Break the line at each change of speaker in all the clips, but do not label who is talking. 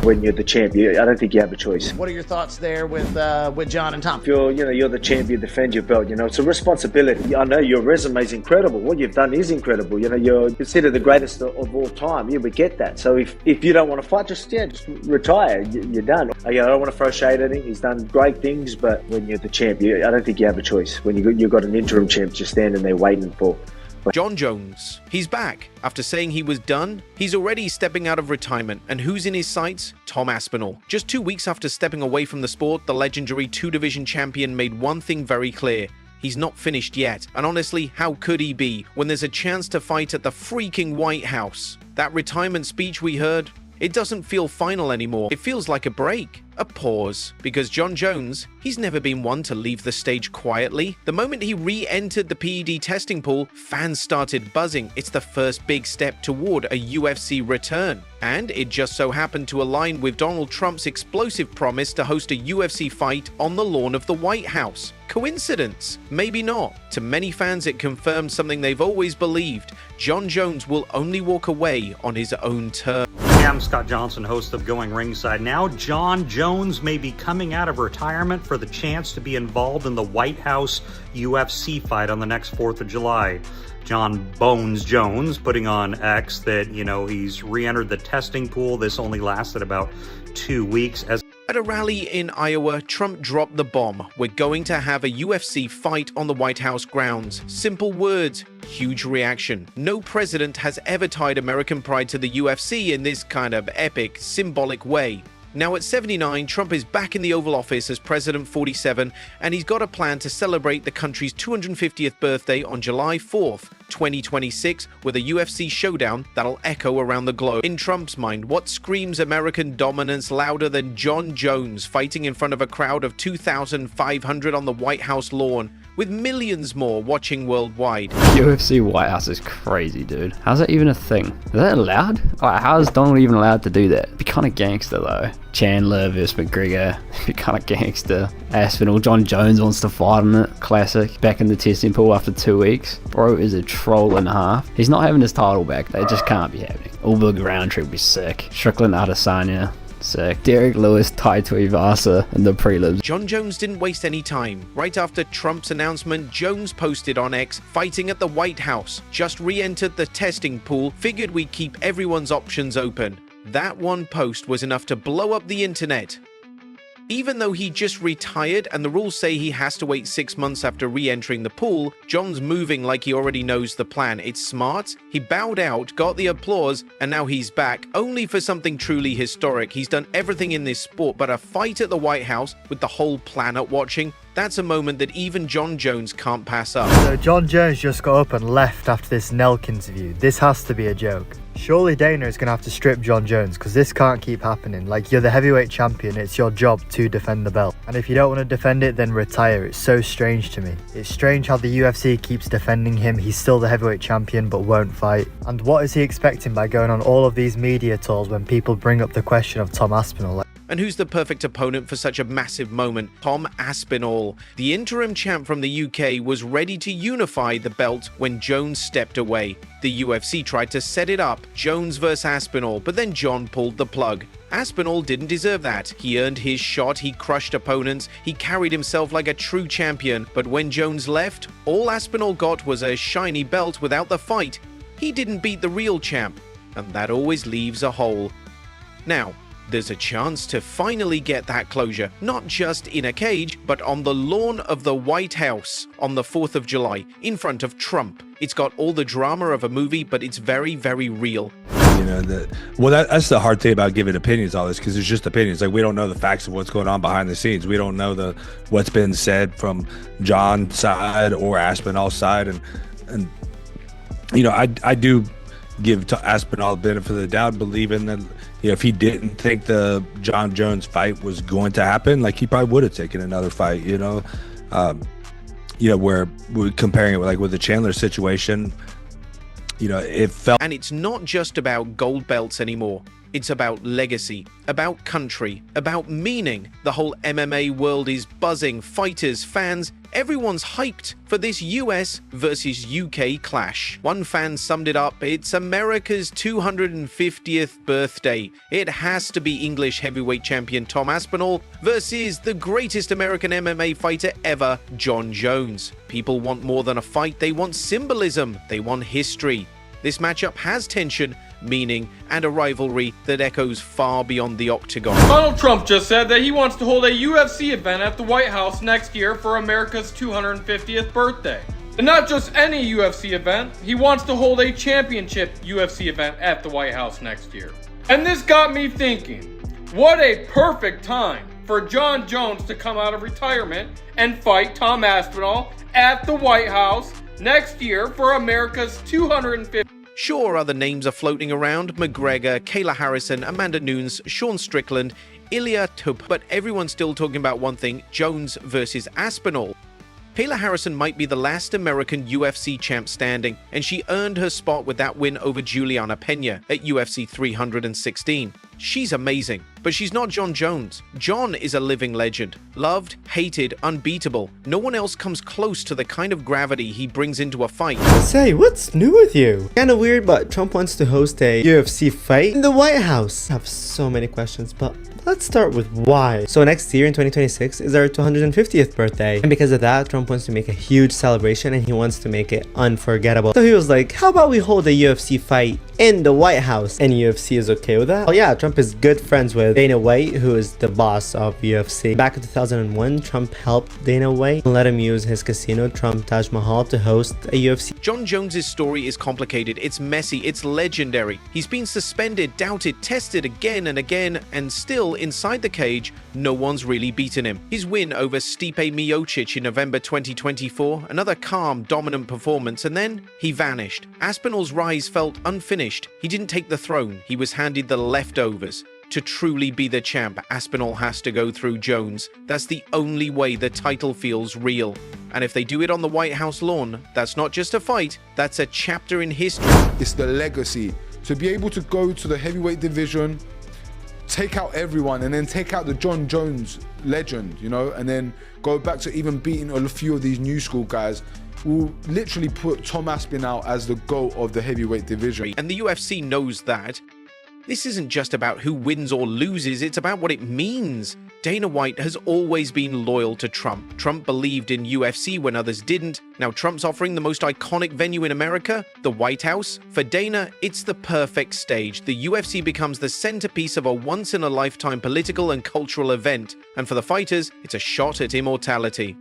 when you're the champ. I don't think you have a choice.
What are your thoughts there with Jon and Tom?
If you're the champ, you defend your belt. It's a responsibility. I know your resume is incredible. What you've done is incredible. You're considered the greatest of all time. Yeah, we get that. So if you don't want to fight, just retire. You're done. I don't want to throw shade at him. He's done great things, but when you're the champ, I don't think you have a choice. When you've got an interim champ just standing there waiting for.
Jon Jones, he's back. After saying he was done, he's already stepping out of retirement. And who's in his sights? Tom Aspinall. Just 2 weeks after stepping away from the sport, the legendary two-division champion made one thing very clear. He's not finished yet. And honestly, how could he be when there's a chance to fight at the freaking White House? That retirement speech we heard, it doesn't feel final anymore. It feels like a break. A pause, because Jon Jones, he's never been one to leave the stage quietly. The moment he re-entered the PED testing pool, fans started buzzing. It's the first big step toward a UFC return. And it just so happened to align with Donald Trump's explosive promise to host a UFC fight on the lawn of the White House. Coincidence? Maybe not. To many fans, it confirmed something they've always believed. Jon Jones will only walk away on his own terms.
I'm Scott Johnson, host of Going Ringside. Now, Jon Jones may be coming out of retirement for the chance to be involved in the White House UFC fight on the next 4th of July. Jon Bones Jones putting on X that, he's re-entered the testing pool. This only lasted about 2 weeks.
At a rally in Iowa, Trump dropped the bomb. We're going to have a UFC fight on the White House grounds. Simple words, huge reaction. No president has ever tied American pride to the UFC in this kind of epic, symbolic way. Now at 79, Trump is back in the Oval Office as President 47, and he's got a plan to celebrate the country's 250th birthday on July 4th, 2026, with a UFC showdown that'll echo around the globe. In Trump's mind, what screams American dominance louder than Jon Jones fighting in front of a crowd of 2,500 on the White House lawn, with millions more watching worldwide?
UFC White House is crazy, dude. How's that even a thing? Is that allowed? How is Donald even allowed to do that? It'd be kind of gangster, though. Chandler versus McGregor. It'd be kind of gangster. Aspinall. Jon Jones wants to fight on it. Classic. Back in the testing pool after 2 weeks. Bro is a troll and a half. He's not having his title back. That just can't be happening. Ulberg Roundtree would be sick. Strickland Adesanya. Sick. Derek Lewis, Tai Tuivasa in the prelims.
Jon Jones didn't waste any time. Right after Trump's announcement, Jones posted on X, fighting at the White House. Just re-entered the testing pool, figured we'd keep everyone's options open. That one post was enough to blow up the internet. Even though he just retired and the rules say he has to wait 6 months after re-entering the pool, Jon's moving like he already knows the plan. It's smart. He bowed out, got the applause, and now he's back, only for something truly historic. He's done everything in this sport, but a fight at the White House with the whole planet watching, that's a moment that even Jon Jones can't pass up.
So Jon Jones just got up and left after this Nelk interview. This has to be a joke. Surely Dana is going to have to strip Jon Jones, because this can't keep happening. Like, you're the heavyweight champion, it's your job to defend the belt. And if you don't want to defend it, then retire. It's so strange to me. It's strange how the UFC keeps defending him. He's still the heavyweight champion but won't fight. And what is he expecting by going on all of these media tours when people bring up the question of Tom Aspinall?
And who's the perfect opponent for such a massive moment? Tom Aspinall. The interim champ from the UK was ready to unify the belt when Jones stepped away. The UFC tried to set it up, Jones vs Aspinall, but then Jon pulled the plug. Aspinall didn't deserve that. He earned his shot, he crushed opponents, he carried himself like a true champion. But when Jones left, all Aspinall got was a shiny belt without the fight. He didn't beat the real champ, and that always leaves a hole. Now, there's a chance to finally get that closure, not just in a cage, but on the lawn of the White House on the 4th of July, in front of Trump. It's got all the drama of a movie, but it's very, very real.
That's the hard thing about giving opinions on this, because it's just opinions. Like, we don't know the facts of what's going on behind the scenes. We don't know what's been said from Jon's side or Aspinall's side, and I do give Aspinall the benefit of the doubt, believing that if he didn't think the Jon Jones fight was going to happen, like, he probably would have taken another fight. Where we're comparing it with the Chandler situation, it felt.
And it's not just about gold belts anymore. It's about legacy, about country, about meaning. The whole MMA world is buzzing. Fighters, fans, Everyone's hyped for this US versus UK clash. One fan summed it up, it's America's 250th birthday. It has to be English heavyweight champion Tom Aspinall versus the greatest American MMA fighter ever, Jon Jones. People want more than a fight, they want symbolism, they want history. This matchup has tension, meaning, and a rivalry that echoes far beyond the octagon.
Donald Trump just said that he wants to hold a UFC event at the White House next year for America's 250th birthday. And not just any UFC event, he wants to hold a championship UFC event at the White House next year. And this got me thinking, what a perfect time for Jon Jones to come out of retirement and fight Tom Aspinall at the White House next year for America's 250th.
Sure, other names are floating around: McGregor, Kayla Harrison, Amanda Nunes, Sean Strickland, Ilya Tup, but everyone's still talking about one thing: Jones versus Aspinall. Kayla Harrison might be the last American UFC champ standing, and she earned her spot with that win over Juliana Pena at UFC 316. She's amazing, but she's not Jon Jones. Jon is a living legend. Loved, hated, unbeatable. No one else comes close to the kind of gravity he brings into a fight.
Say, what's new with you? Kinda weird, but Trump wants to host a UFC fight in the White House. I have so many questions, but let's start with why. So next year in 2026 is our 250th birthday. And because of that, Trump wants to make a huge celebration and he wants to make it unforgettable. So he was like, how about we hold a UFC fight in the White House? And UFC is okay with that? Oh yeah, Trump is good friends with Dana White, who is the boss of UFC. Back in 2001, Trump helped Dana White and let him use his casino, Trump Taj Mahal, to host a UFC.
Jon Jones' story is complicated, it's messy, it's legendary. He's been suspended, doubted, tested again and again, and still inside the cage, no one's really beaten him. His win over Stipe Miocic in November 2024, another calm, dominant performance, and then he vanished. Aspinall's rise felt unfinished. He didn't take the throne, he was handed the leftovers. To truly be the champ, Aspinall has to go through Jones. That's the only way the title feels real. And if they do it on the White House lawn, that's not just a fight, that's a chapter in history.
It's the legacy. To be able to go to the heavyweight division, take out everyone, and then take out the Jon Jones legend, you know, and then go back to even beating a few of these new school guys, will literally put Tom Aspinall as the GOAT of the heavyweight division.
And the UFC knows that. This isn't just about who wins or loses, it's about what it means. Dana White has always been loyal to Trump. Trump believed in UFC when others didn't. Now Trump's offering the most iconic venue in America, the White House. For Dana, it's the perfect stage. The UFC becomes the centerpiece of a once-in-a-lifetime political and cultural event. And for the fighters, it's a shot at immortality.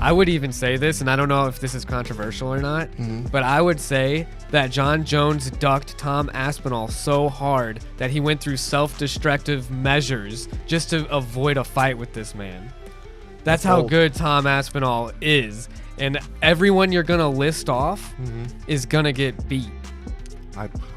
I would even say this, and I don't know if this is controversial or not, but I would say that Jon Jones ducked Tom Aspinall so hard that he went through self-destructive measures just to avoid a fight with this man. That's how good Tom Aspinall is. And everyone you're going to list off is going to get beat.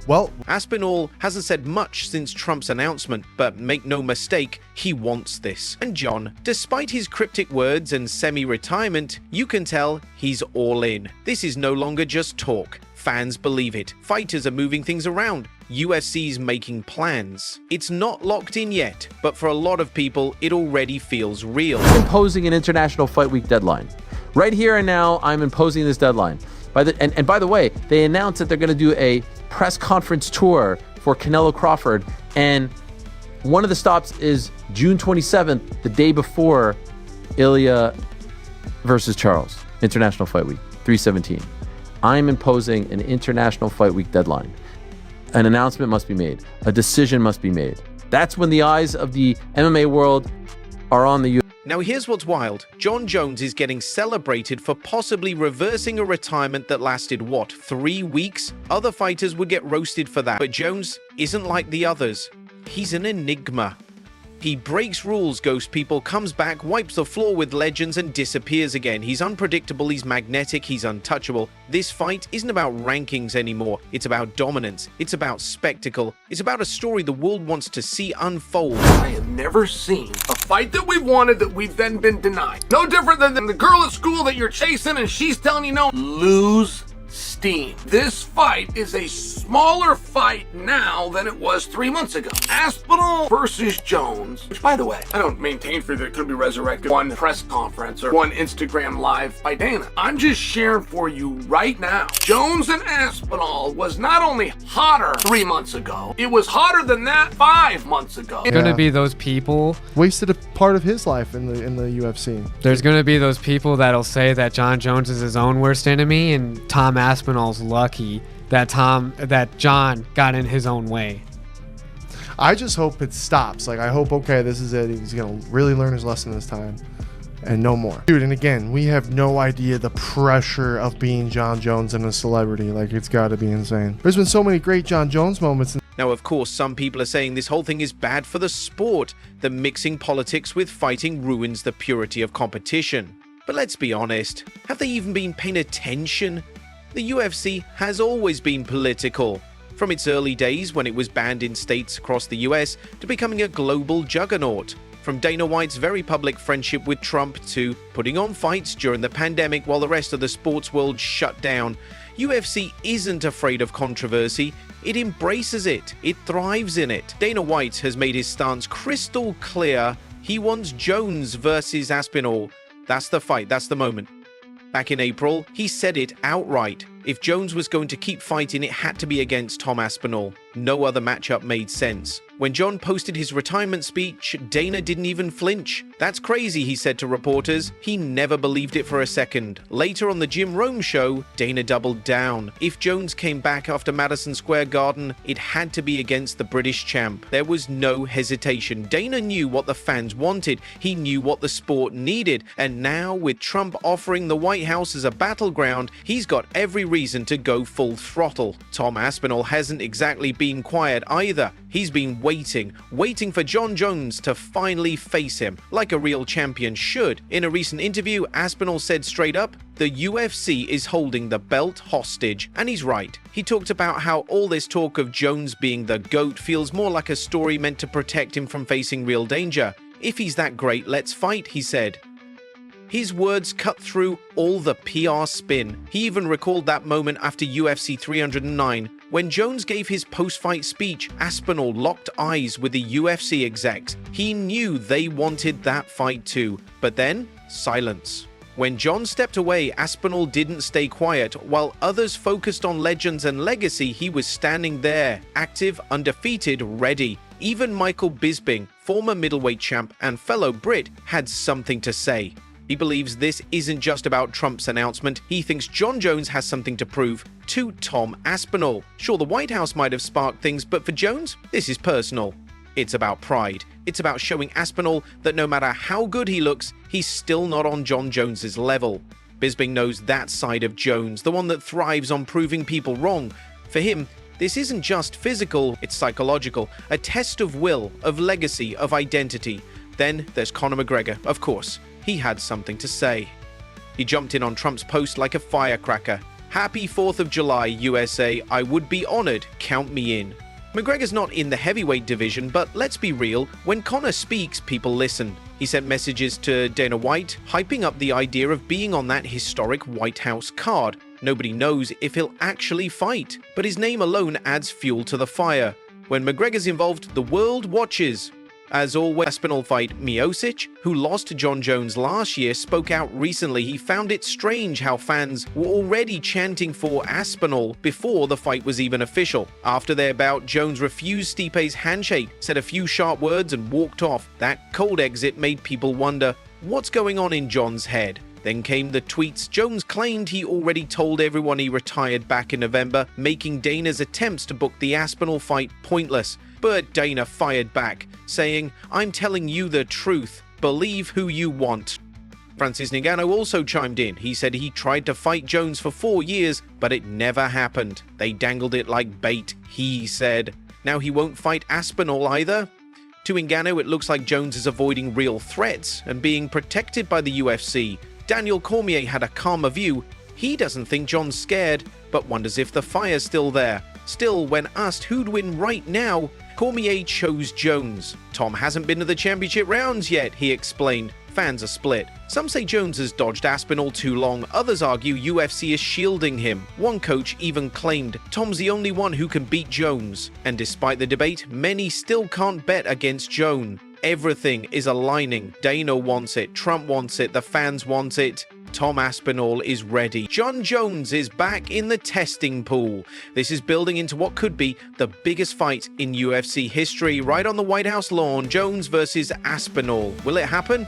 Well,
Aspinall hasn't said much since Trump's announcement, but make no mistake, he wants this. And Jon, despite his cryptic words and semi-retirement, you can tell he's all in. This is no longer just talk. Fans believe it. Fighters are moving things around. UFC's making plans. It's not locked in yet, but for a lot of people, it already feels real.
Imposing an International Fight Week deadline. Right here and now, I'm imposing this deadline. And by the way, they announced that they're going to do a press conference tour for Canelo Crawford, and one of the stops is June 27th, the day before Ilya versus Charles, International Fight Week, 317. I'm imposing an International Fight Week deadline. An announcement must be made. A decision must be made. That's when the eyes of the MMA world are on the UFC.
Now here's what's wild. Jon Jones is getting celebrated for possibly reversing a retirement that lasted, what, 3 weeks? Other fighters would get roasted for that. But Jones isn't like the others. He's an enigma. He breaks rules, ghost people, comes back, wipes the floor with legends, and disappears again. He's unpredictable, he's magnetic, he's untouchable. This fight isn't about rankings anymore. It's about dominance. It's about spectacle. It's about a story the world wants to see unfold.
I have never seen a fight that we've wanted that we've then been denied. No different than the girl at school that you're chasing and she's telling you no. Lose steam. This fight is a smaller fight now than it was 3 months ago. Aspinall versus Jones, which, by the way, I don't maintain for that it could be resurrected one press conference or one Instagram live by Dana. I'm just sharing for you right now. Jones and Aspinall was not only hotter 3 months ago, it was hotter than that 5 months ago.
It's gonna be those people
Wasted a part of his life in the UFC.
There's gonna be those people that'll say that Jon Jones is his own worst enemy, and Tom Aspinall's lucky that Jon got in his own way.
I just hope it stops. Like, I hope, okay, this is it. He's gonna really learn his lesson this time, and no more. Dude, and again, we have no idea the pressure of being Jon Jones and a celebrity. Like, it's got to be insane. There's been so many great Jon Jones moments.
Now, of course, some people are saying this whole thing is bad for the sport, that mixing politics with fighting ruins the purity of competition. But let's be honest, have they even been paying attention? The UFC has always been political, from its early days when it was banned in states across the US to becoming a global juggernaut. From Dana White's very public friendship with Trump to putting on fights during the pandemic while the rest of the sports world shut down, UFC isn't afraid of controversy. It embraces it. It thrives in it. Dana White has made his stance crystal clear. He wants Jones versus Aspinall. That's the fight. That's the moment. Back in April, he said it outright. If Jones was going to keep fighting, it had to be against Tom Aspinall. No other matchup made sense. When Jon posted his retirement speech, Dana didn't even flinch. "That's crazy," he said to reporters. He never believed it for a second. Later on the Jim Rome show, Dana doubled down. If Jones came back after Madison Square Garden, it had to be against the British champ. There was no hesitation. Dana knew what the fans wanted. He knew what the sport needed. And now, with Trump offering the White House as a battleground, he's got every reason to go full throttle. Tom Aspinall hasn't exactly been quiet either. He's been waiting for Jon Jones to finally face him, like a real champion should. In a recent interview, Aspinall said straight up, the UFC is holding the belt hostage, and he's right. He talked about how all this talk of Jones being the GOAT feels more like a story meant to protect him from facing real danger. If he's that great, let's fight, he said. His words cut through all the PR spin. He even recalled that moment after UFC 309. When Jones gave his post-fight speech, Aspinall locked eyes with the UFC execs. He knew they wanted that fight too. But then, silence. When Jon stepped away, Aspinall didn't stay quiet. While others focused on legends and legacy, he was standing there, active, undefeated, ready. Even Michael Bisping, former middleweight champ and fellow Brit, had something to say. He believes this isn't just about Trump's announcement. He thinks Jon Jones has something to prove to Tom Aspinall. Sure, the White House might have sparked things, but for Jones, this is personal. It's about pride. It's about showing Aspinall that no matter how good he looks, he's still not on Jon Jones's level. Bisping knows that side of Jones, the one that thrives on proving people wrong. For him, this isn't just physical, it's psychological, a test of will, of legacy, of identity. Then there's Conor McGregor, of course. He had something to say. He jumped in on Trump's post like a firecracker. "Happy 4th of July, USA. I would be honored. Count me in." McGregor's not in the heavyweight division, but let's be real, when Conor speaks, people listen. He sent messages to Dana White, hyping up the idea of being on that historic White House card. Nobody knows if he'll actually fight, but his name alone adds fuel to the fire. When McGregor's involved, the world watches. As always, Aspinall fight Miocic, who lost to Jon Jones last year, spoke out recently. He found it strange how fans were already chanting for Aspinall before the fight was even official. After their bout, Jones refused Stipe's handshake, said a few sharp words and walked off. That cold exit made people wonder, what's going on in Jon's head? Then came the tweets. Jones claimed he already told everyone he retired back in November, making Dana's attempts to book the Aspinall fight pointless. But Dana fired back, saying, "I'm telling you the truth. Believe who you want." Francis Ngannou also chimed in. He said he tried to fight Jones for 4 years, but it never happened. They dangled it like bait, he said. Now he won't fight Aspinall either? To Ngannou, it looks like Jones is avoiding real threats and being protected by the UFC. Daniel Cormier had a calmer view. He doesn't think Jon's scared, but wonders if the fire's still there. Still, when asked who'd win right now, Cormier chose Jones. Tom hasn't been to the championship rounds yet, he explained. fans are split. Some say Jones has dodged Aspinall too long, others argue UFC is shielding him. One coach even claimed Tom's the only one who can beat Jones. And despite the debate, many still can't bet against Jones. Everything is aligning. Dana wants it, Trump wants it, the fans want it. Tom Aspinall is ready. Jon Jones is back in the testing pool. This is building into what could be the biggest fight in UFC history. Right on the White House lawn, Jones versus Aspinall. Will it happen?